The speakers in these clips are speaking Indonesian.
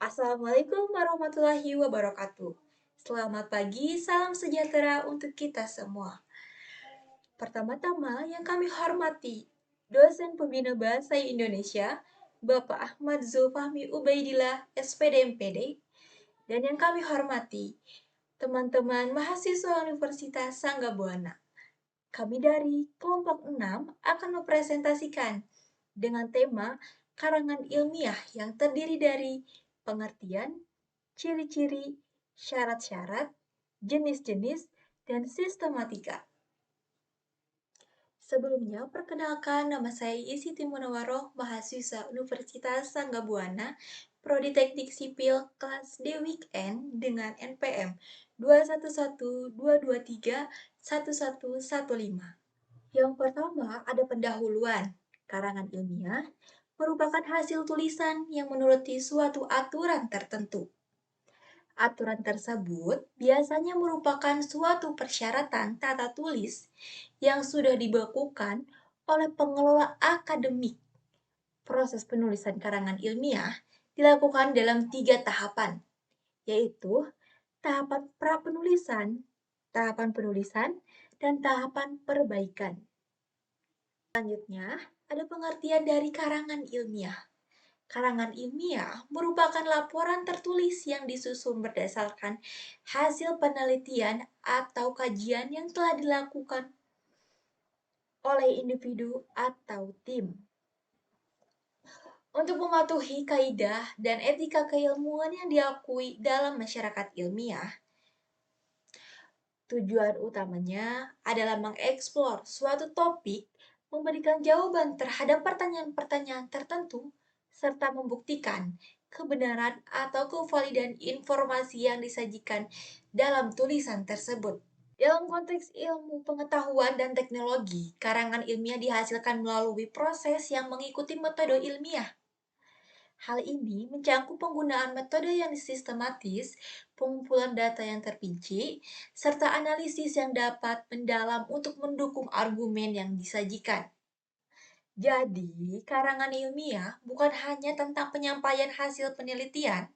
Assalamualaikum warahmatullahi wabarakatuh. Selamat pagi, salam sejahtera untuk kita semua. Pertama-tama yang kami hormati, dosen pembina Bahasa Indonesia, Bapak Ahmad Zulfahmi Ubaidillah, SPD MPD, dan yang kami hormati, teman-teman mahasiswa Universitas Sangga Buana. Kami dari kelompok 6 akan mempresentasikan dengan tema karangan ilmiah yang terdiri dari pengertian, ciri-ciri, syarat-syarat, jenis-jenis, dan sistematika. Sebelumnya, perkenalkan nama saya Siti Munawaroh, mahasiswa Universitas Sangga Buana, Prodi Teknik Sipil kelas D Weekend dengan NPM 21122311115. Yang pertama ada pendahuluan. Karangan ilmiah merupakan hasil tulisan yang menuruti suatu aturan tertentu. Aturan tersebut biasanya merupakan suatu persyaratan tata tulis yang sudah dibakukan oleh pengelola akademik. Proses penulisan karangan ilmiah dilakukan dalam 3 tahapan, yaitu tahapan pra-penulisan, tahapan penulisan, dan tahapan perbaikan. Selanjutnya, ada pengertian dari karangan ilmiah. Karangan ilmiah merupakan laporan tertulis yang disusun berdasarkan hasil penelitian atau kajian yang telah dilakukan oleh individu atau tim. Untuk mematuhi kaidah dan etika keilmuan yang diakui dalam masyarakat ilmiah, tujuan utamanya adalah mengeksplor suatu topik, memberikan jawaban terhadap pertanyaan-pertanyaan tertentu, serta membuktikan kebenaran atau kevalidan informasi yang disajikan dalam tulisan tersebut. Dalam konteks ilmu pengetahuan dan teknologi, karangan ilmiah dihasilkan melalui proses yang mengikuti metode ilmiah. Hal ini mencakup penggunaan metode yang sistematis, pengumpulan data yang terperinci, serta analisis yang dapat mendalam untuk mendukung argumen yang disajikan. Jadi, karangan ilmiah bukan hanya tentang penyampaian hasil penelitian,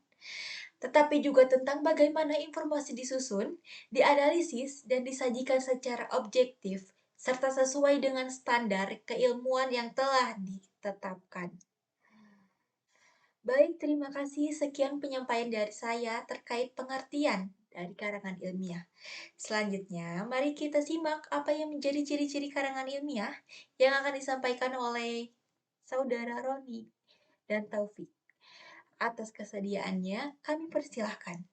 tetapi juga tentang bagaimana informasi disusun, dianalisis, dan disajikan secara objektif, serta sesuai dengan standar keilmuan yang telah ditetapkan. Baik, terima kasih. Sekian penyampaian dari saya terkait pengertian dari karangan ilmiah. Selanjutnya, mari kita simak apa yang menjadi ciri-ciri karangan ilmiah yang akan disampaikan oleh Saudara Roni dan Taufik. Atas kesediaannya, kami persilahkan.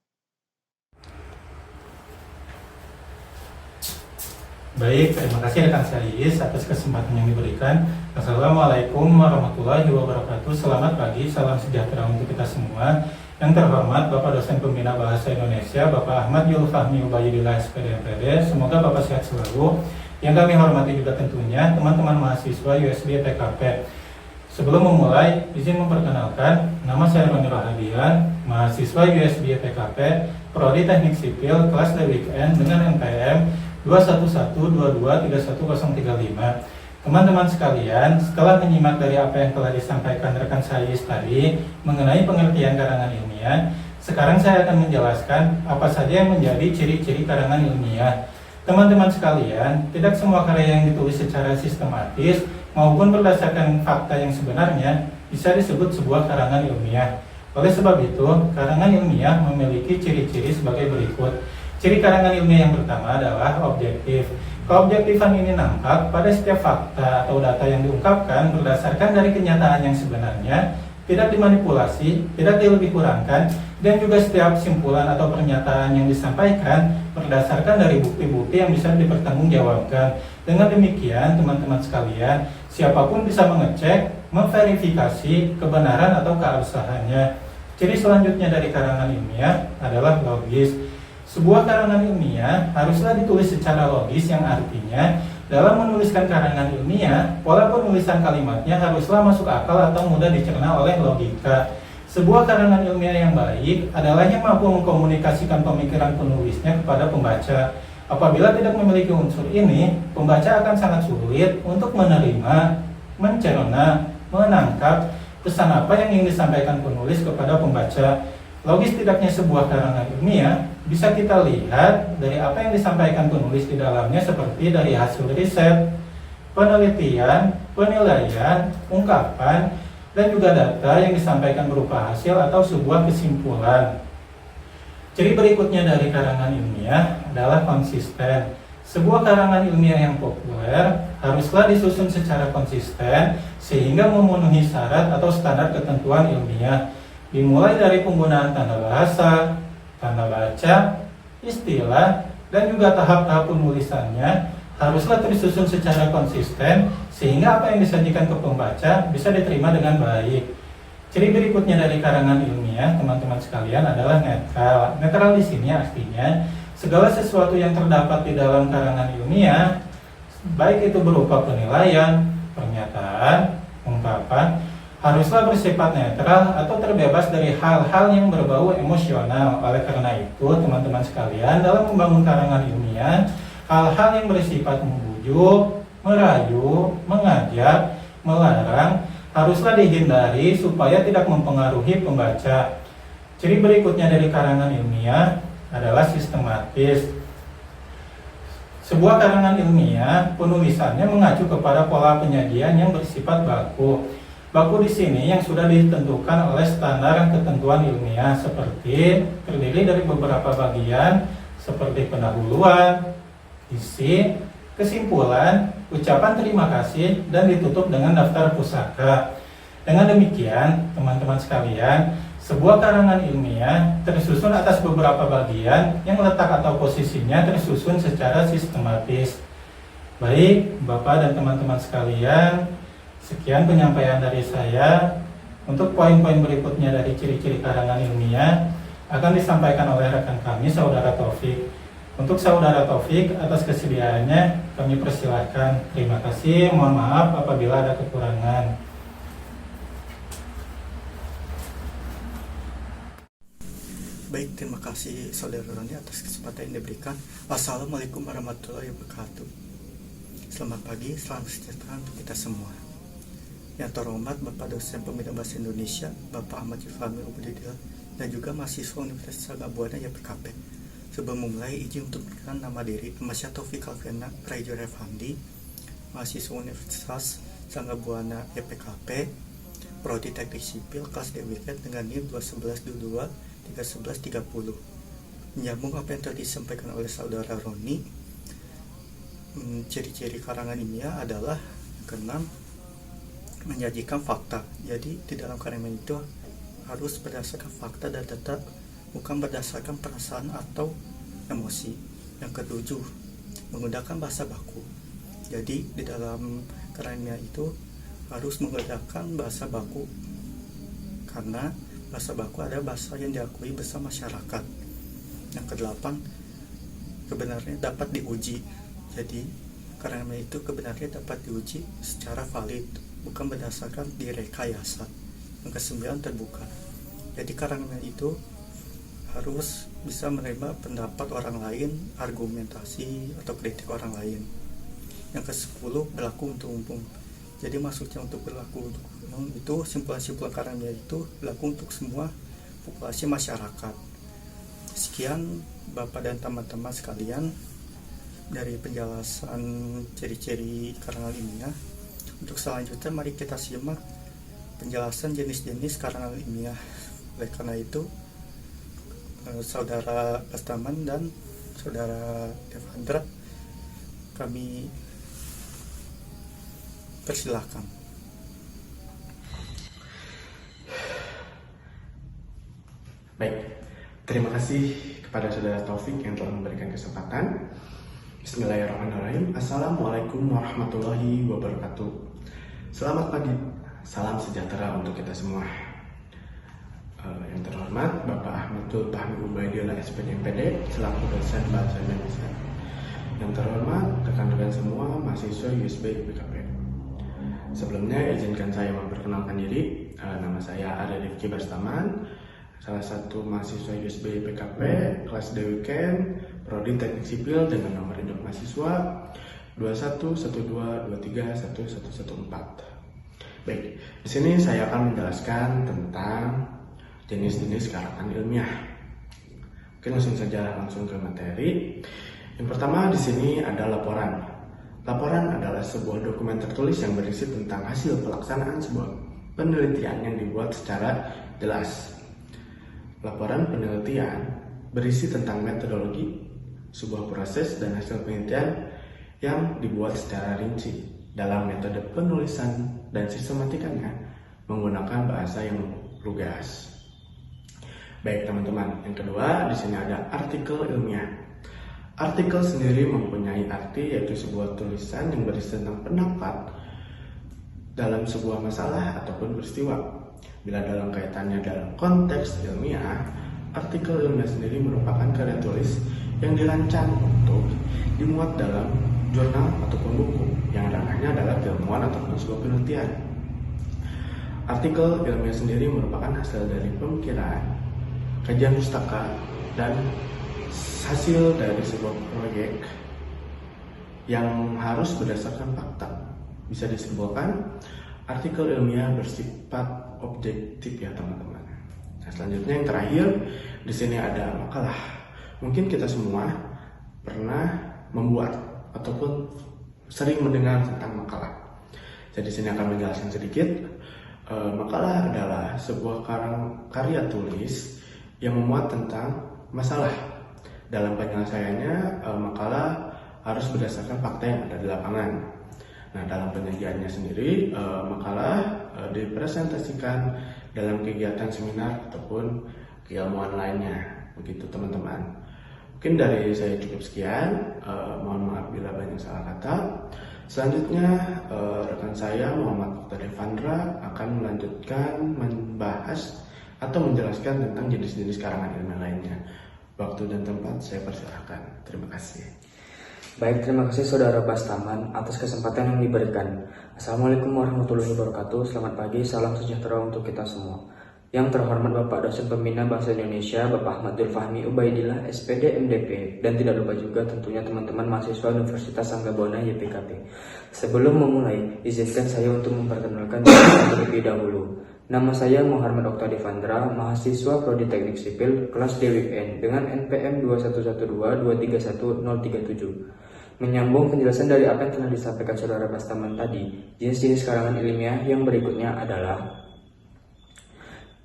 Baik, terima kasih rekan Sayis atas kesempatan yang diberikan. Assalamualaikum warahmatullahi wabarakatuh. Selamat pagi, salam sejahtera untuk kita semua. Yang terhormat Bapak Dosen Pembina Bahasa Indonesia, Bapak Ahmad Zulfahmi Ubaidillah SPD MPD. Semoga Bapak sehat selalu. Yang kami hormati juga tentunya teman-teman mahasiswa USB PKP. Sebelum memulai, izin memperkenalkan, nama saya Roni Rahadian, mahasiswa USB PKP, Prodi Teknik Sipil, kelas D Weekend dengan NPM 21122311035. Teman-teman sekalian, setelah menyimak dari apa yang telah disampaikan rekan saya tadi mengenai pengertian karangan ilmiah, sekarang saya akan menjelaskan apa saja yang menjadi ciri-ciri karangan ilmiah. Teman-teman sekalian, tidak semua karya yang ditulis secara sistematis maupun berdasarkan fakta yang sebenarnya bisa disebut sebuah karangan ilmiah. Oleh sebab itu, karangan ilmiah memiliki ciri-ciri sebagai berikut. Ciri karangan ilmiah yang pertama adalah objektif. Keobjektifan ini nampak pada setiap fakta atau data yang diungkapkan berdasarkan dari kenyataan yang sebenarnya, tidak dimanipulasi, tidak dilebih-kurangkan, dan juga setiap simpulan atau pernyataan yang disampaikan berdasarkan dari bukti-bukti yang bisa dipertanggungjawabkan. Dengan demikian, teman-teman sekalian, siapapun bisa mengecek, memverifikasi kebenaran atau keabsahannya. Ciri selanjutnya dari karangan ilmiah adalah logis. Sebuah karangan ilmiah haruslah ditulis secara logis, yang artinya dalam menuliskan karangan ilmiah, pola penulisan kalimatnya haruslah masuk akal atau mudah dicerna oleh logika. Sebuah karangan ilmiah yang baik adalah yang mampu mengkomunikasikan pemikiran penulisnya kepada pembaca. Apabila tidak memiliki unsur ini, pembaca akan sangat sulit untuk menerima, mencerna, menangkap pesan apa yang ingin disampaikan penulis kepada pembaca. Logis tidaknya sebuah karangan ilmiah bisa kita lihat dari apa yang disampaikan penulis di dalamnya, seperti dari hasil riset, penelitian, penilaian, ungkapan, dan juga data yang disampaikan berupa hasil atau sebuah kesimpulan. Ciri berikutnya dari karangan ilmiah adalah konsisten. Sebuah karangan ilmiah yang populer haruslah disusun secara konsisten sehingga memenuhi syarat atau standar ketentuan ilmiah, dimulai dari penggunaan tanda bahasa, tanda baca, istilah, dan juga tahap-tahap penulisannya haruslah tersusun secara konsisten sehingga apa yang disajikan ke pembaca bisa diterima dengan baik. Ciri berikutnya dari karangan ilmiah, teman-teman sekalian, adalah netral. Netral di sini artinya segala sesuatu yang terdapat di dalam karangan ilmiah, baik itu berupa penilaian, pernyataan, ungkapan, haruslah bersifat netral atau terbebas dari hal-hal yang berbau emosional. Oleh karena itu, teman-teman sekalian, dalam membangun karangan ilmiah, hal-hal yang bersifat membujuk, merayu, mengajak, melarang, haruslah dihindari supaya tidak mempengaruhi pembaca. Ciri berikutnya dari karangan ilmiah adalah sistematis. Sebuah karangan ilmiah, penulisannya mengacu kepada pola penyajian yang bersifat baku. Baku di sini yang sudah ditentukan oleh standar ketentuan ilmiah, seperti terdiri dari beberapa bagian seperti pendahuluan, isi, kesimpulan, ucapan terima kasih, dan ditutup dengan daftar pusaka. Dengan demikian, teman-teman sekalian, sebuah karangan ilmiah tersusun atas beberapa bagian yang letak atau posisinya tersusun secara sistematis. Baik, Bapak dan teman-teman sekalian, sekian penyampaian dari saya. Untuk poin-poin berikutnya dari ciri-ciri karangan ilmiah akan disampaikan oleh rekan kami, Saudara Taufik. Untuk Saudara Taufik, atas kesediaannya kami persilahkan. Terima kasih, mohon maaf apabila ada kekurangan. Baik, terima kasih Saudara Roni atas kesempatan yang diberikan. Assalamualaikum warahmatullahi wabarakatuh. Selamat pagi, salam sejahtera untuk kita semua. Yang terhormat Bapak dosen Pembina Bahasa Indonesia, Bapak Ahmad Yufami Ubudidil, dan juga mahasiswa Universitas Sagabuana YPKP. Sebelum memulai, izin untuk memberikan nama diri. Nama saya Taufik Alfiana Praijur Effandi, mahasiswa Universitas Sagabuana YPKP, Prodi Teknik Sipil, kelas DWK dengan NIM 21122 31130. Menyambung apa yang tadi disampaikan oleh Saudara Roni, ciri-ciri karangan ilmiah adalah keenam, menyajikan fakta. Jadi di dalam karangan itu harus berdasarkan fakta dan data, bukan berdasarkan perasaan atau emosi. Yang ketujuh, menggunakan bahasa baku. Jadi di dalam karangan itu harus menggunakan bahasa baku, karena bahasa baku adalah bahasa yang diakui bersama masyarakat. Yang kedelapan, kebenarannya dapat diuji. Jadi karangan itu kebenarannya dapat diuji secara valid, bukan berdasarkan direkayasa. Yang kesembilan, terbuka. Jadi karangan itu harus bisa menerima pendapat orang lain, argumentasi atau kritik orang lain. Yang kesepuluh, berlaku untuk umum. Jadi maksudnya untuk berlaku untuk umum itu, simpulan-simpulan karangan itu berlaku untuk semua populasi masyarakat. Sekian Bapak dan teman-teman sekalian dari penjelasan ciri-ciri karangan ilmiah. Untuk selanjutnya mari kita simak penjelasan jenis-jenis karangan ilmiah. Oleh karena itu, Saudara Bastaman dan Saudara Devandra, kami persilahkan. Baik, terima kasih kepada Saudara Taufik yang telah memberikan kesempatan. Bismillahirrahmanirrahim. Assalamualaikum warahmatullahi wabarakatuh. Selamat pagi, salam sejahtera untuk kita semua. Yang terhormat Bapak Ahmadul Fahmi Ubaidillah SPDMPD selaku dosen Bahasa Indonesia. Yang terhormat rekan-rekan semua mahasiswa USB YPKP. Sebelumnya izinkan saya memperkenalkan diri. Nama saya Arya Rifki Bastaman, salah satu mahasiswa USB YPKP kelas DWK Prodi Teknik Sipil dengan nomor induk mahasiswa 2112231114. Baik, di sini saya akan menjelaskan tentang jenis-jenis karangan ilmiah. Oke, langsung ke materi. Yang pertama di sini ada laporan. Laporan adalah sebuah dokumen tertulis yang berisi tentang hasil pelaksanaan sebuah penelitian yang dibuat secara jelas. Laporan penelitian berisi tentang metodologi, sebuah proses dan hasil penelitian yang dibuat secara rinci dalam metode penulisan dan sistematikanya menggunakan bahasa yang lugas. Baik teman-teman, yang kedua di sini ada artikel ilmiah. Artikel sendiri mempunyai arti yaitu sebuah tulisan yang berisi tentang pendapat dalam sebuah masalah ataupun peristiwa. Bila dalam kaitannya dalam konteks ilmiah, artikel ilmiah sendiri merupakan karya tulis yang dirancang untuk dimuat dalam jurnal ataupun buku yang ranahnya adalah keilmuan ataupun sebuah penelitian. Artikel ilmiah sendiri merupakan hasil dari pemikiran, kajian pustaka, dan hasil dari sebuah proyek yang harus berdasarkan fakta. Bisa disimpulkan, artikel ilmiah bersifat objektif ya teman-teman. Nah, selanjutnya yang terakhir di sini ada makalah. Mungkin kita semua pernah membuat ataupun sering mendengar tentang makalah. Jadi di sini akan menjelaskan sedikit. Makalah adalah sebuah karya tulis yang memuat tentang masalah. Dalam penyelesaiannya, makalah harus berdasarkan fakta yang ada di lapangan. Nah, dalam penyajiannya sendiri, makalah dipresentasikan dalam kegiatan seminar ataupun keilmuan lainnya. Begitu teman-teman. Mungkin dari saya cukup sekian. Mohon maaf bila banyak salah kata. Selanjutnya, rekan saya Muhammad Okta Devandra akan melanjutkan membahas atau menjelaskan tentang jenis-jenis karangan ilmiah lainnya. Waktu dan tempat saya persilahkan. Terima kasih. Baik, terima kasih Saudara Bastaman atas kesempatan yang diberikan. Assalamualaikum warahmatullahi wabarakatuh. Selamat pagi, salam sejahtera untuk kita semua. Yang terhormat Bapak Dosen Pembina Bahasa Indonesia, Bapak Ahmad Zulfahmi Ubaidillah, SPD, MDP, dan tidak lupa juga tentunya teman-teman mahasiswa Universitas Sanggabona YPKP. Sebelum memulai, izinkan saya untuk memperkenalkan diri terlebih dahulu. Nama saya Muhammad Okta Devandra, mahasiswa Prodi Teknik Sipil, kelas DWN dengan NPM 211231037. Menyambung penjelasan dari apa yang telah disampaikan Saudara Bastaman tadi, jenis-jenis karangan ilmiah yang berikutnya adalah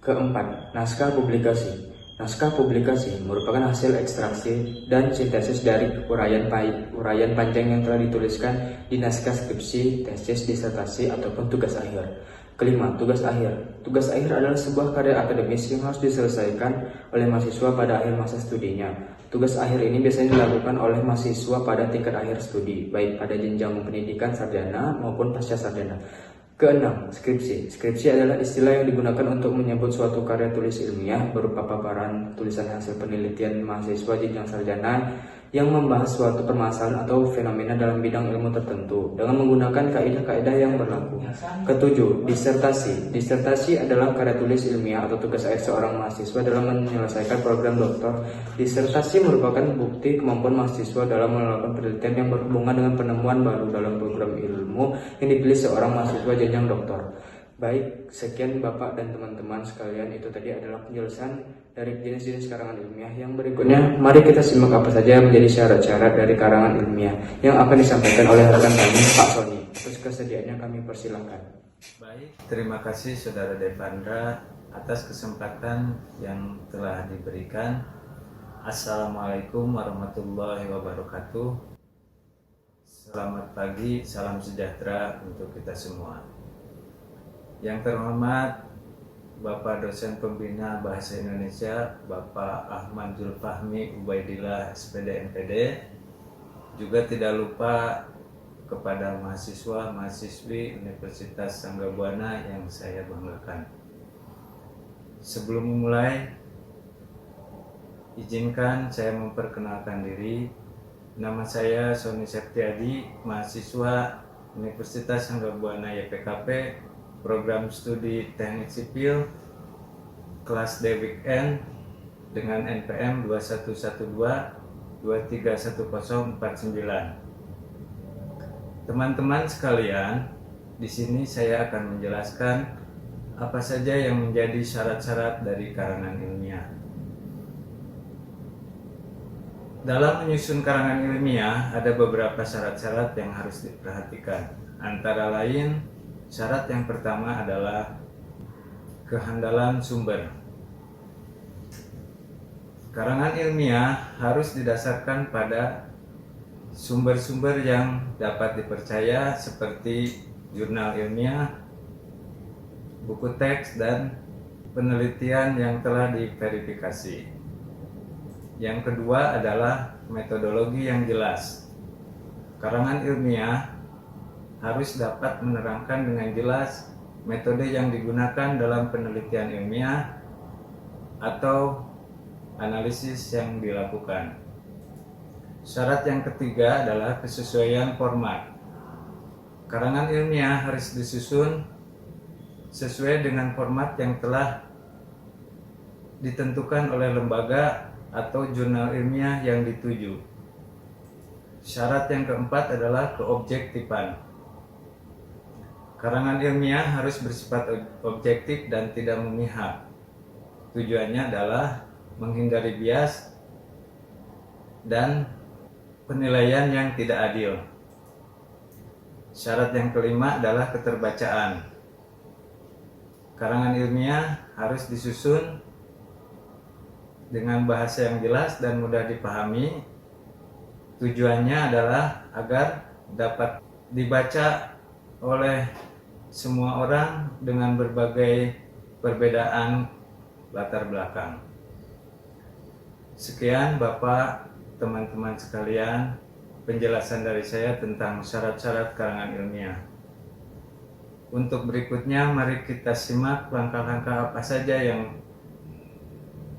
keempat, naskah publikasi. Naskah publikasi merupakan hasil ekstraksi dan sintesis dari uraian panjang yang telah dituliskan di naskah skripsi, tesis, disertasi, ataupun tugas akhir. Kelima, tugas akhir. Tugas akhir adalah sebuah karya akademis yang harus diselesaikan oleh mahasiswa pada akhir masa studinya. Tugas akhir ini biasanya dilakukan oleh mahasiswa pada tingkat akhir studi, baik pada jenjang pendidikan sarjana maupun pasca sarjana. Keenam, skripsi. Skripsi adalah istilah yang digunakan untuk menyebut suatu karya tulis ilmiah berupa paparan tulisan hasil penelitian mahasiswa jenjang sarjana yang membahas suatu permasalahan atau fenomena dalam bidang ilmu tertentu dengan menggunakan kaidah-kaidah yang berlaku. Ketujuh, disertasi. Disertasi adalah karya tulis ilmiah atau tugas akhir seorang mahasiswa dalam menyelesaikan program doktor. Disertasi merupakan bukti kemampuan mahasiswa dalam melakukan penelitian yang berhubungan dengan penemuan baru dalam program ilmu yang dipilih seorang mahasiswa jenjang doktor. Baik, sekian Bapak dan teman-teman sekalian, itu tadi adalah penjelasan dari jenis-jenis karangan ilmiah. Yang berikutnya, mari kita simak apa saja yang menjadi syarat-syarat dari karangan ilmiah yang akan disampaikan oleh rekan kami, Pak Sony. Terus kesediaannya kami persilahkan. Baik, terima kasih Saudara Devandra atas kesempatan yang telah diberikan. Assalamualaikum warahmatullahi wabarakatuh. Selamat pagi, salam sejahtera untuk kita semua. Yang terhormat Bapak Dosen Pembina Bahasa Indonesia, Bapak Ahmad Zulfahmi Ubaidillah, SPD MPD. Juga tidak lupa kepada mahasiswa-mahasiswi Universitas Sanggabwana yang saya banggakan. Sebelum memulai, izinkan saya memperkenalkan diri. Nama saya Sony Septiadi, mahasiswa Universitas Sanggabwana YPKP, program studi Teknik Sipil, kelas DWN dengan NPM 2112231049. Teman-teman sekalian, di sini saya akan menjelaskan apa saja yang menjadi syarat-syarat dari karangan ilmiah. Dalam menyusun karangan ilmiah, ada beberapa syarat-syarat yang harus diperhatikan. Antara lain, syarat yang pertama adalah kehandalan sumber. Karangan ilmiah harus didasarkan pada sumber-sumber yang dapat dipercaya seperti jurnal ilmiah, buku teks, dan penelitian yang telah diverifikasi. Yang kedua adalah metodologi yang jelas. Karangan ilmiah harus dapat menerangkan dengan jelas metode yang digunakan dalam penelitian ilmiah atau analisis yang dilakukan. Syarat yang ketiga adalah kesesuaian format. Karangan ilmiah harus disusun sesuai dengan format yang telah ditentukan oleh lembaga atau jurnal ilmiah yang dituju. Syarat yang keempat adalah keobjektifan. Karangan ilmiah harus bersifat objektif dan tidak memihak. Tujuannya adalah menghindari bias dan penilaian yang tidak adil. Syarat yang kelima adalah keterbacaan. Karangan ilmiah harus disusun dengan bahasa yang jelas dan mudah dipahami. Tujuannya adalah agar dapat dibaca oleh semua orang dengan berbagai perbedaan latar belakang. Sekian Bapak, teman-teman sekalian, penjelasan dari saya tentang syarat-syarat karangan ilmiah. Untuk berikutnya, mari kita simak langkah-langkah apa saja yang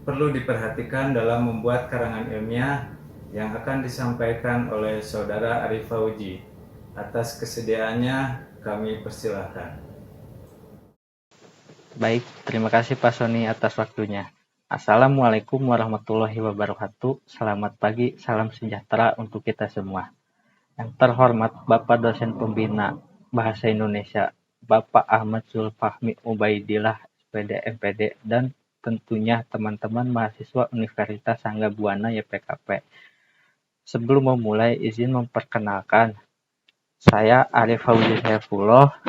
perlu diperhatikan dalam membuat karangan ilmiah yang akan disampaikan oleh Saudara Arif Fauji. Atas kesediaannya, kami persilahkan. Baik, terima kasih Pak Sony atas waktunya. Assalamualaikum warahmatullahi wabarakatuh. Selamat pagi, salam sejahtera untuk kita semua. Yang terhormat Bapak dosen pembina Bahasa Indonesia, Bapak Ahmad Zulfahmi Ubaidillah, SPD MPD, dan tentunya teman-teman mahasiswa Universitas Sangga Buana YPKP. Sebelum memulai, izin memperkenalkan, saya Arif Fauzi Saifullah,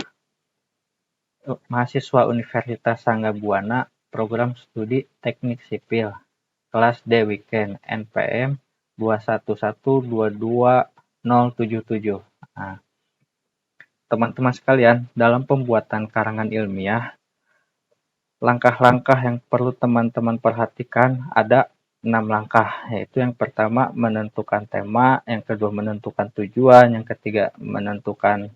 mahasiswa Universitas Sangga Buana, program studi Teknik Sipil, kelas D Weekend, NPM 211220077. Nah, teman-teman sekalian, dalam pembuatan karangan ilmiah, langkah-langkah yang perlu teman-teman perhatikan ada 6 langkah, yaitu yang pertama menentukan tema, yang kedua menentukan tujuan, yang ketiga menentukan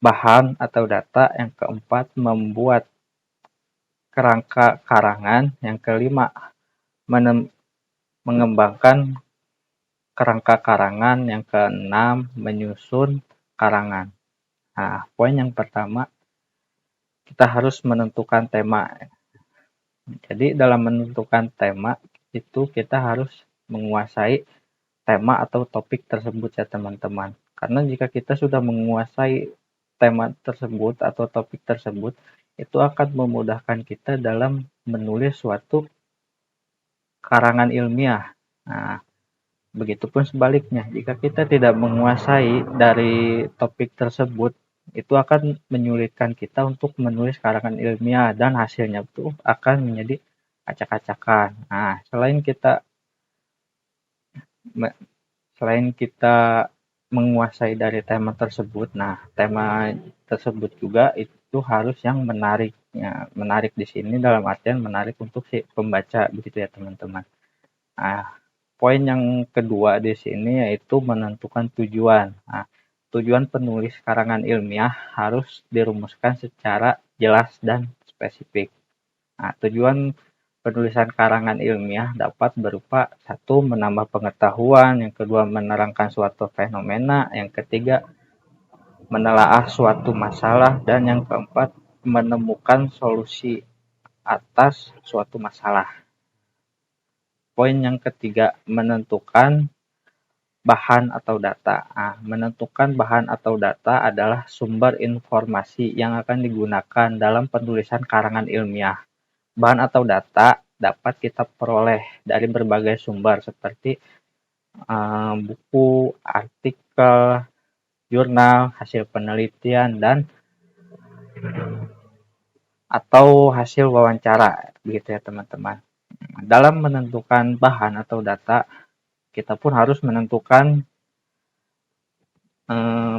bahan atau data, yang keempat membuat kerangka karangan, yang kelima mengembangkan kerangka karangan, yang keenam menyusun karangan. Nah, poin yang pertama, kita harus menentukan tema. Jadi dalam menentukan tema itu kita harus menguasai tema atau topik tersebut ya teman-teman. Karena jika kita sudah menguasai tema tersebut atau topik tersebut, itu akan memudahkan kita dalam menulis suatu karangan ilmiah. Nah, begitupun sebaliknya, jika kita tidak menguasai dari topik tersebut, itu akan menyulitkan kita untuk menulis karangan ilmiah dan hasilnya itu akan menjadi acak-acakan. Nah, selain kita menguasai dari tema tersebut, nah tema tersebut juga itu harus yang menarik. Ya, menarik di sini dalam artian menarik untuk si pembaca, begitu ya teman-teman. Nah, poin yang kedua di sini yaitu menentukan tujuan. Nah, tujuan penulis karangan ilmiah harus dirumuskan secara jelas dan spesifik. Nah, tujuan penulisan karangan ilmiah dapat berupa satu, menambah pengetahuan, yang kedua menerangkan suatu fenomena, yang ketiga menelaah suatu masalah, dan yang keempat menemukan solusi atas suatu masalah. Poin yang ketiga, menentukan bahan atau data. Menentukan bahan atau data adalah sumber informasi yang akan digunakan dalam penulisan karangan ilmiah. Bahan atau data dapat kita peroleh dari berbagai sumber seperti buku, artikel, jurnal, hasil penelitian, dan atau hasil wawancara, begitu ya teman-teman. Dalam menentukan bahan atau data, kita pun harus menentukan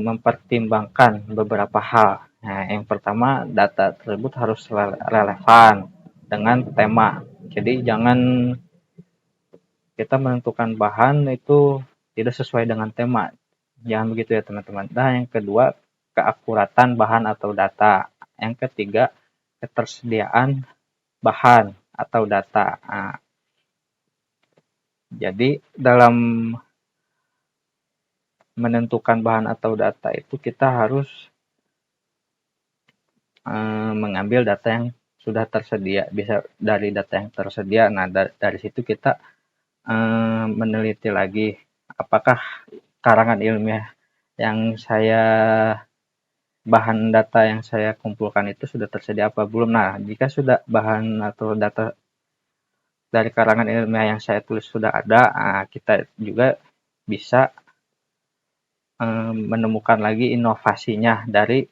mempertimbangkan beberapa hal. Nah, yang pertama, data tersebut harus relevan dengan tema. Jadi jangan kita menentukan bahan itu tidak sesuai dengan tema. Jangan begitu ya teman-teman. Nah, yang kedua, keakuratan bahan atau data. Yang ketiga, ketersediaan bahan atau data. Jadi dalam menentukan bahan atau data itu kita harus mengambil data yang sudah tersedia, bisa dari data yang tersedia. Nah, dari situ kita meneliti lagi apakah karangan ilmiah yang bahan data yang saya kumpulkan itu sudah tersedia apa belum. Nah, jika sudah bahan atau data dari karangan ilmiah yang saya tulis sudah ada, kita juga bisa menemukan lagi inovasinya dari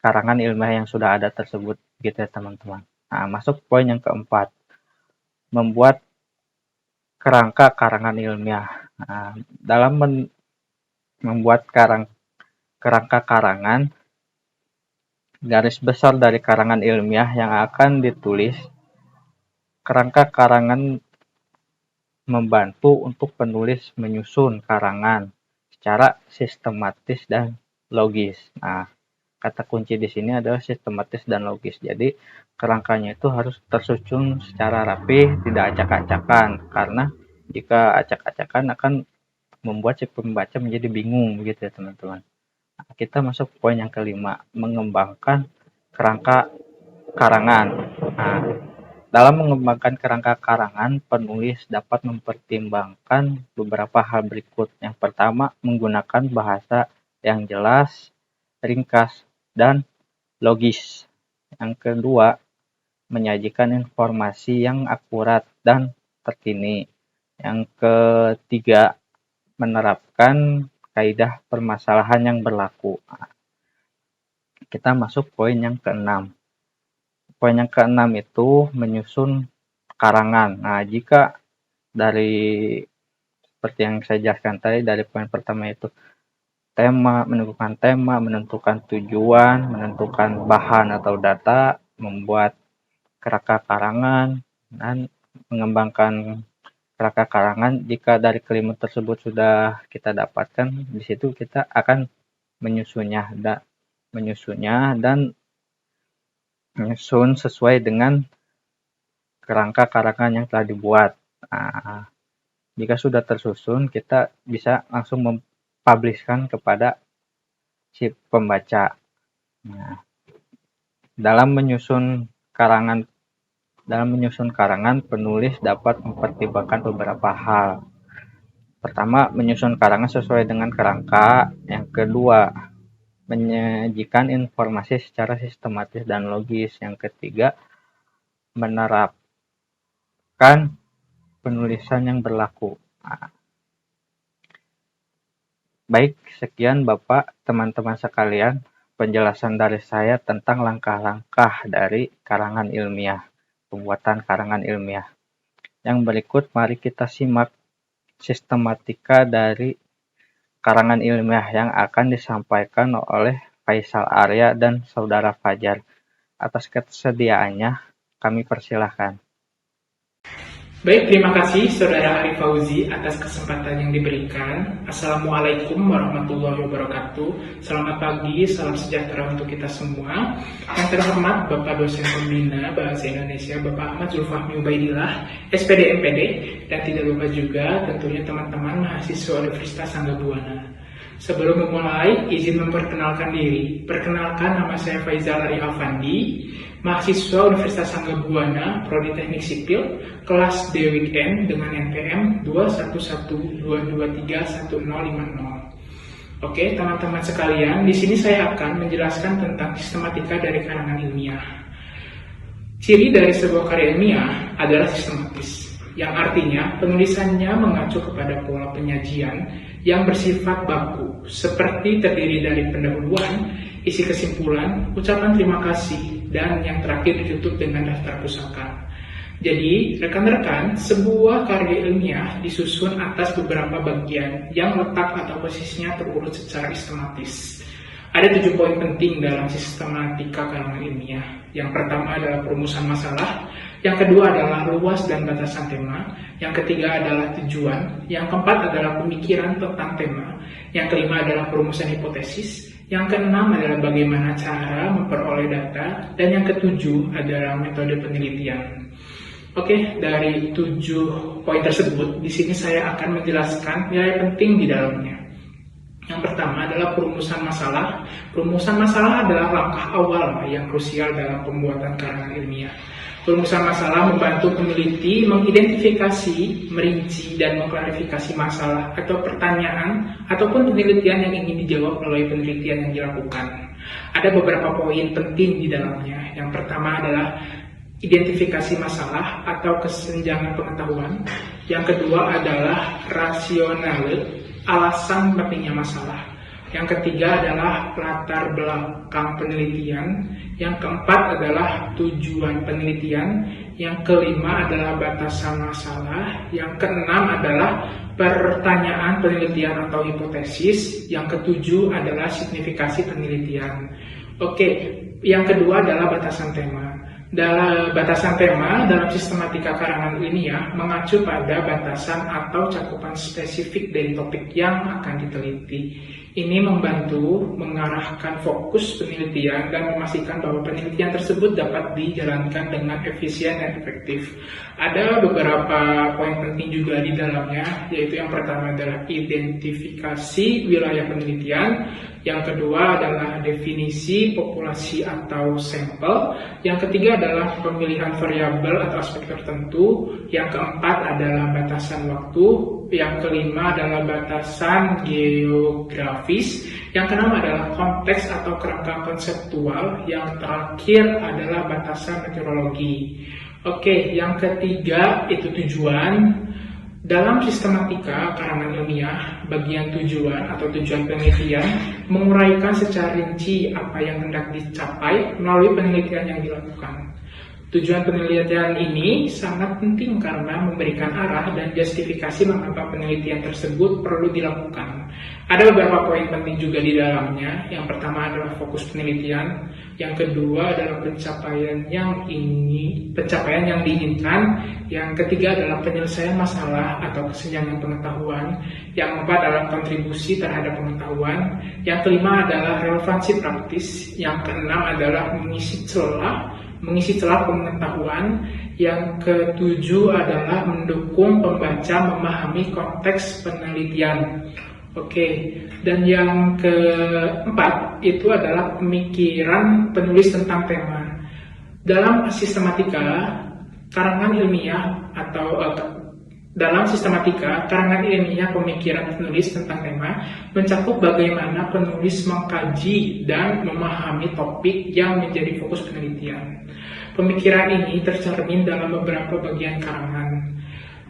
karangan ilmiah yang sudah ada tersebut, gitu ya teman-teman. Nah, masuk poin yang keempat, membuat kerangka karangan ilmiah. Dalam membuat kerangka karangan, garis besar dari karangan ilmiah yang akan ditulis, kerangka karangan membantu untuk penulis menyusun karangan secara sistematis dan logis. Nah, kata kunci di sini adalah sistematis dan logis. Jadi, kerangkanya itu harus tersusun secara rapi, tidak acak-acakan. Karena jika acak-acakan akan membuat si pembaca menjadi bingung, begitu ya teman-teman. Nah, kita masuk poin yang kelima, mengembangkan kerangka karangan. Nah, dalam mengembangkan kerangka karangan, penulis dapat mempertimbangkan beberapa hal berikut. Yang pertama, menggunakan bahasa yang jelas, ringkas, dan logis. Yang kedua, menyajikan informasi yang akurat dan terkini. Yang ketiga, menerapkan kaidah permasalahan yang berlaku. Kita masuk poin yang keenam. Poin yang keenam itu menyusun karangan. Nah, jika dari seperti yang saya jelaskan tadi, dari poin pertama itu menentukan tujuan, menentukan bahan atau data, membuat kerangka karangan, dan mengembangkan kerangka karangan. Jika dari kelima tersebut sudah kita dapatkan, di situ kita akan menyusunnya dan menyusun sesuai dengan kerangka karangan yang telah dibuat. Nah, jika sudah tersusun, kita bisa langsung mempublishkan kepada si pembaca. Nah, dalam menyusun karangan, penulis dapat mempertimbangkan beberapa hal. Pertama, menyusun karangan sesuai dengan kerangka. Yang kedua, menyajikan informasi secara sistematis dan logis. Yang ketiga, menerapkan penulisan yang berlaku. Baik, sekian Bapak, teman-teman sekalian, penjelasan dari saya tentang langkah-langkah dari karangan ilmiah, pembuatan karangan ilmiah. Yang berikut, mari kita simak sistematika dari karangan ilmiah yang akan disampaikan oleh Faisal Arya dan Saudara Fajar. Atas kesediaannya, kami persilahkan. Baik, terima kasih Saudara Arif Fauzi atas kesempatan yang diberikan. Assalamualaikum warahmatullahi wabarakatuh. Selamat pagi, salam sejahtera untuk kita semua. Yang terhormat Bapak Dosen Pembina Bahasa Indonesia Bapak Ahmad Zulfahmi Ubaidillah, SPD MPD, dan tidak lupa juga tentunya teman-teman mahasiswa Universitas Anggabuana. Sebelum memulai, izin memperkenalkan diri. Perkenalkan, nama saya Faizal Ari Afandi, mahasiswa Universitas Sanggabuana, Prodi Teknik Sipil, kelas D Weekend dengan NPM 211223150. Oke, teman-teman sekalian, di sini saya akan menjelaskan tentang sistematika dari karangan ilmiah. Ciri dari sebuah karya ilmiah adalah sistematis, yang artinya penulisannya mengacu kepada pola penyajian yang bersifat baku, seperti terdiri dari pendahuluan, isi kesimpulan, ucapan terima kasih, dan yang terakhir ditutup dengan daftar pusaka. Jadi, rekan-rekan, sebuah karya ilmiah disusun atas beberapa bagian yang letak atau posisinya terurut secara sistematis. Ada 7 poin penting dalam sistematika karangan ilmiah. Yang pertama adalah perumusan masalah, yang kedua adalah luas dan batasan tema, yang ketiga adalah tujuan, yang keempat adalah pemikiran tentang tema, yang kelima adalah perumusan hipotesis, yang keenam adalah bagaimana cara memperoleh data, dan yang ketujuh adalah metode penelitian. Oke, dari 7 poin tersebut, di sini saya akan menjelaskan nilai penting di dalamnya. Yang pertama adalah perumusan masalah. Perumusan masalah adalah langkah awal yang krusial dalam pembuatan karangan ilmiah. Perumusan masalah membantu peneliti mengidentifikasi, merinci, dan mengklarifikasi masalah atau pertanyaan ataupun penelitian yang ingin dijawab melalui penelitian yang dilakukan. Ada beberapa poin penting di dalamnya. Yang pertama adalah identifikasi masalah atau kesenjangan pengetahuan. Yang kedua adalah rasionale, alasan pentingnya masalah. Yang ketiga adalah latar belakang penelitian. Yang keempat adalah tujuan penelitian. Yang kelima adalah batasan masalah. Yang keenam adalah pertanyaan penelitian atau hipotesis. Yang ketujuh adalah signifikasi penelitian. Oke, yang kedua adalah batasan tema. Dalam batasan tema dalam sistematika karangan ilmiah mengacu pada batasan atau cakupan spesifik dari topik yang akan diteliti. Ini membantu mengarahkan fokus penelitian dan memastikan bahwa penelitian tersebut dapat dijalankan dengan efisien dan efektif. Ada beberapa poin penting juga di dalamnya, yaitu yang pertama adalah identifikasi wilayah penelitian, yang kedua adalah definisi populasi atau sampel, yang ketiga adalah pemilihan variabel atau aspek tertentu, yang keempat adalah batasan waktu, yang kelima adalah batasan geografis, yang keenam adalah konteks atau kerangka konseptual, yang terakhir adalah batasan meteorologi. Oke, yang ketiga itu tujuan. Dalam sistematika karangan ilmiah, bagian tujuan atau tujuan penelitian menguraikan secara rinci apa yang hendak dicapai melalui penelitian yang dilakukan. Tujuan penelitian ini sangat penting karena memberikan arah dan justifikasi mengapa penelitian tersebut perlu dilakukan. Ada beberapa poin penting juga di dalamnya. Yang pertama adalah fokus penelitian, yang kedua adalah pencapaian yang diinginkan, yang ketiga adalah penyelesaian masalah atau kesenjangan pengetahuan, yang keempat adalah kontribusi terhadap pengetahuan, yang kelima adalah relevansi praktis, yang keenam adalah mengisi celah pengetahuan, yang ketujuh adalah mendukung pembaca memahami konteks penelitian. Oke, dan yang keempat itu adalah pemikiran penulis tentang tema. Dalam sistematika karangan ilmiah atau dalam sistematika karangan ilmiah pemikiran penulis tentang tema mencakup bagaimana penulis mengkaji dan memahami topik yang menjadi fokus penelitian. Pemikiran ini tercermin dalam beberapa bagian karangan,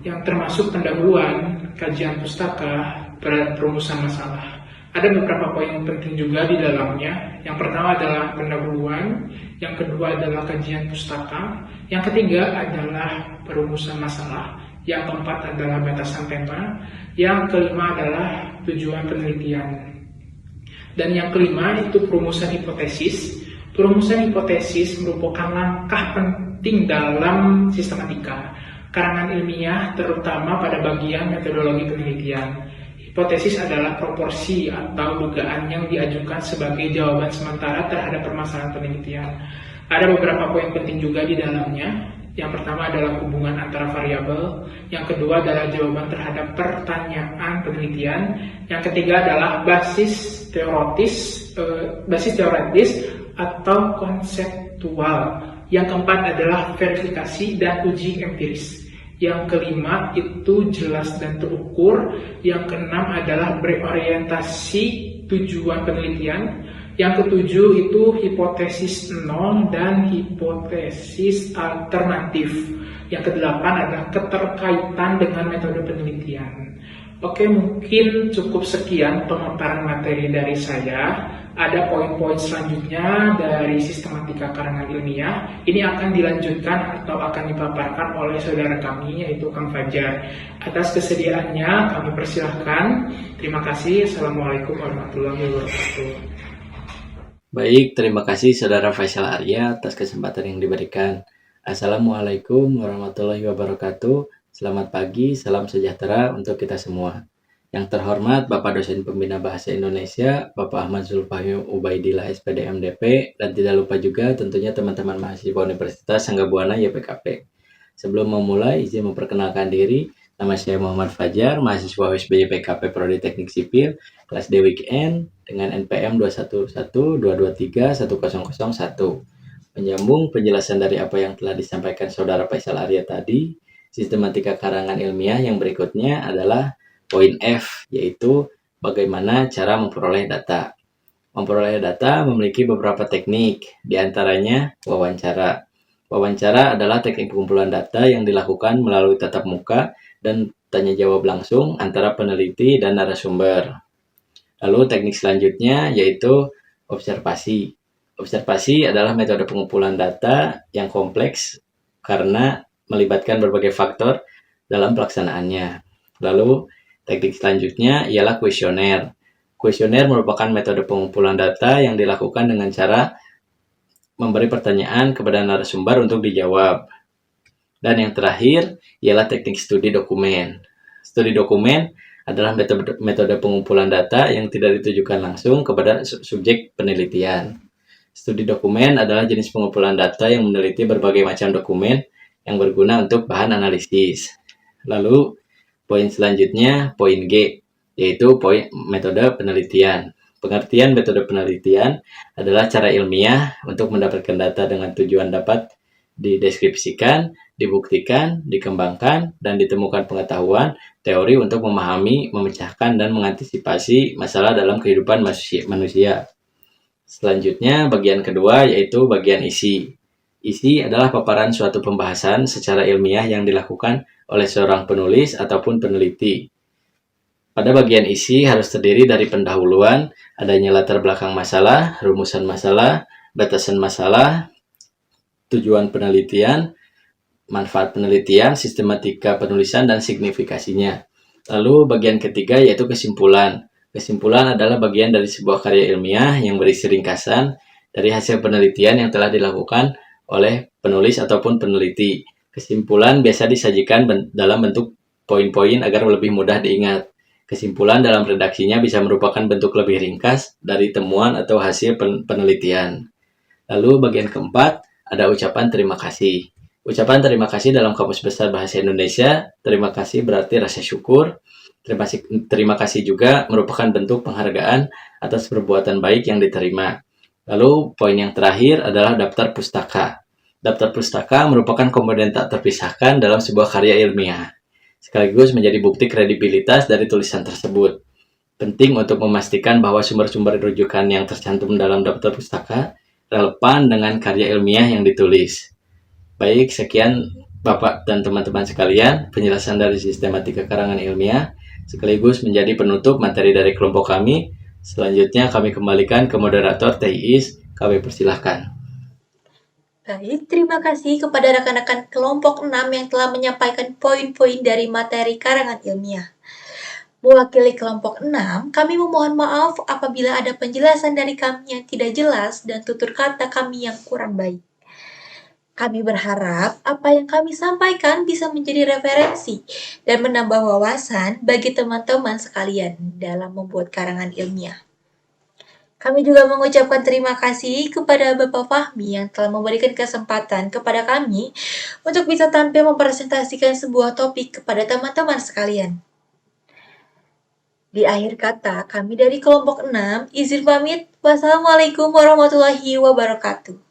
yang termasuk pendahuluan, kajian pustaka, perumusan masalah. Ada beberapa poin penting juga di dalamnya. Yang pertama adalah pendahuluan, yang kedua adalah kajian pustaka, yang ketiga adalah perumusan masalah, yang keempat adalah batasan tema, yang kelima adalah tujuan penelitian, dan yang kelima itu perumusan hipotesis. Perumusan hipotesis merupakan langkah penting dalam sistematika karangan ilmiah, terutama pada bagian metodologi penelitian. Hipotesis adalah proporsi atau dugaan yang diajukan sebagai jawaban sementara terhadap permasalahan penelitian. Ada beberapa poin penting juga di dalamnya. Yang pertama adalah hubungan antara variabel, yang kedua adalah jawaban terhadap pertanyaan penelitian, yang ketiga adalah basis teoretis atau konseptual. Yang keempat adalah verifikasi dan uji empiris. Yang kelima itu jelas dan terukur. Yang keenam adalah berorientasi tujuan penelitian. Yang ketujuh itu hipotesis nol dan hipotesis alternatif. Yang kedelapan adalah keterkaitan dengan metode penelitian. Oke, mungkin cukup sekian pemaparan materi dari saya. Ada poin-poin selanjutnya dari sistematika karangan ilmiah. Ini akan dilanjutkan atau akan dipaparkan oleh saudara kami, yaitu Kang Fajar. Atas kesediaannya kami persilahkan. Terima kasih. Assalamualaikum warahmatullahi wabarakatuh. Baik, terima kasih Saudara Faisal Arya atas kesempatan yang diberikan. Assalamualaikum warahmatullahi wabarakatuh. Selamat pagi, salam sejahtera untuk kita semua. Yang terhormat Bapak Dosen Pembina Bahasa Indonesia, Bapak Ahmad Zulfahmi Ubaidillah SPD MDP, dan tidak lupa juga tentunya teman-teman mahasiswa Universitas Sangga Buana YPKP. Sebelum memulai, izin memperkenalkan diri. Nama saya Muhammad Fajar, mahasiswa USB YPKP Prodi Teknik Sipil, kelas D Weekend, dengan NPM 211-223-1001. Menyambung penjelasan dari apa yang telah disampaikan Saudara Faisal Arya tadi, sistematika karangan ilmiah yang berikutnya adalah poin F, yaitu bagaimana cara memperoleh data. Memperoleh data memiliki beberapa teknik, diantaranya wawancara. Wawancara adalah teknik pengumpulan data yang dilakukan melalui tatap muka dan tanya jawab langsung antara peneliti dan narasumber. Lalu teknik selanjutnya yaitu observasi. Observasi adalah metode pengumpulan data yang kompleks karena melibatkan berbagai faktor dalam pelaksanaannya. Lalu teknik selanjutnya ialah kuesioner. Kuesioner merupakan metode pengumpulan data yang dilakukan dengan cara memberi pertanyaan kepada narasumber untuk dijawab. Dan yang terakhir ialah teknik studi dokumen. Studi dokumen adalah metode pengumpulan data yang tidak ditujukan langsung kepada subjek penelitian. Studi dokumen adalah jenis pengumpulan data yang meneliti berbagai macam dokumen yang berguna untuk bahan analisis. Lalu poin selanjutnya, poin G, yaitu poin metode penelitian. Pengertian metode penelitian adalah cara ilmiah untuk mendapatkan data dengan tujuan dapat dideskripsikan, dibuktikan, dikembangkan, dan ditemukan pengetahuan, teori untuk memahami, memecahkan, dan mengantisipasi masalah dalam kehidupan manusia. Selanjutnya, bagian kedua yaitu bagian isi. Isi adalah paparan suatu pembahasan secara ilmiah yang dilakukan oleh seorang penulis ataupun peneliti. Pada bagian isi harus terdiri dari pendahuluan, adanya latar belakang masalah, rumusan masalah, batasan masalah, tujuan penelitian, manfaat penelitian, sistematika penulisan, dan signifikasinya. Lalu bagian ketiga yaitu kesimpulan. Kesimpulan adalah bagian dari sebuah karya ilmiah yang berisi ringkasan dari hasil penelitian yang telah dilakukan oleh penulis ataupun peneliti. Kesimpulan biasa disajikan dalam bentuk poin-poin agar lebih mudah diingat. Kesimpulan dalam redaksinya bisa merupakan bentuk lebih ringkas dari temuan atau hasil penelitian. Lalu bagian keempat, ada ucapan terima kasih. Ucapan terima kasih dalam Kamus Besar Bahasa Indonesia, terima kasih berarti rasa syukur. Terima kasih juga merupakan bentuk penghargaan atas perbuatan baik yang diterima. Lalu poin yang terakhir adalah daftar pustaka. Daftar pustaka merupakan komponen tak terpisahkan dalam sebuah karya ilmiah, sekaligus menjadi bukti kredibilitas dari tulisan tersebut. Penting untuk memastikan bahwa sumber-sumber rujukan yang tercantum dalam daftar pustaka relevan dengan karya ilmiah yang ditulis. Baik, sekian Bapak dan teman-teman sekalian, penjelasan dari sistematika karangan ilmiah, sekaligus menjadi penutup materi dari kelompok kami. Selanjutnya kami kembalikan ke moderator Teh-Is, kami persilahkan. Baik, terima kasih kepada rekan-rekan kelompok 6 yang telah menyampaikan poin-poin dari materi karangan ilmiah. Mewakili kelompok 6, kami memohon maaf apabila ada penjelasan dari kami yang tidak jelas dan tutur kata kami yang kurang baik. Kami berharap apa yang kami sampaikan bisa menjadi referensi dan menambah wawasan bagi teman-teman sekalian dalam membuat karangan ilmiah. Kami juga mengucapkan terima kasih kepada Bapak Fahmi yang telah memberikan kesempatan kepada kami untuk bisa tampil mempresentasikan sebuah topik kepada teman-teman sekalian. Di akhir kata, kami dari kelompok 6 izin pamit. Wassalamualaikum warahmatullahi wabarakatuh.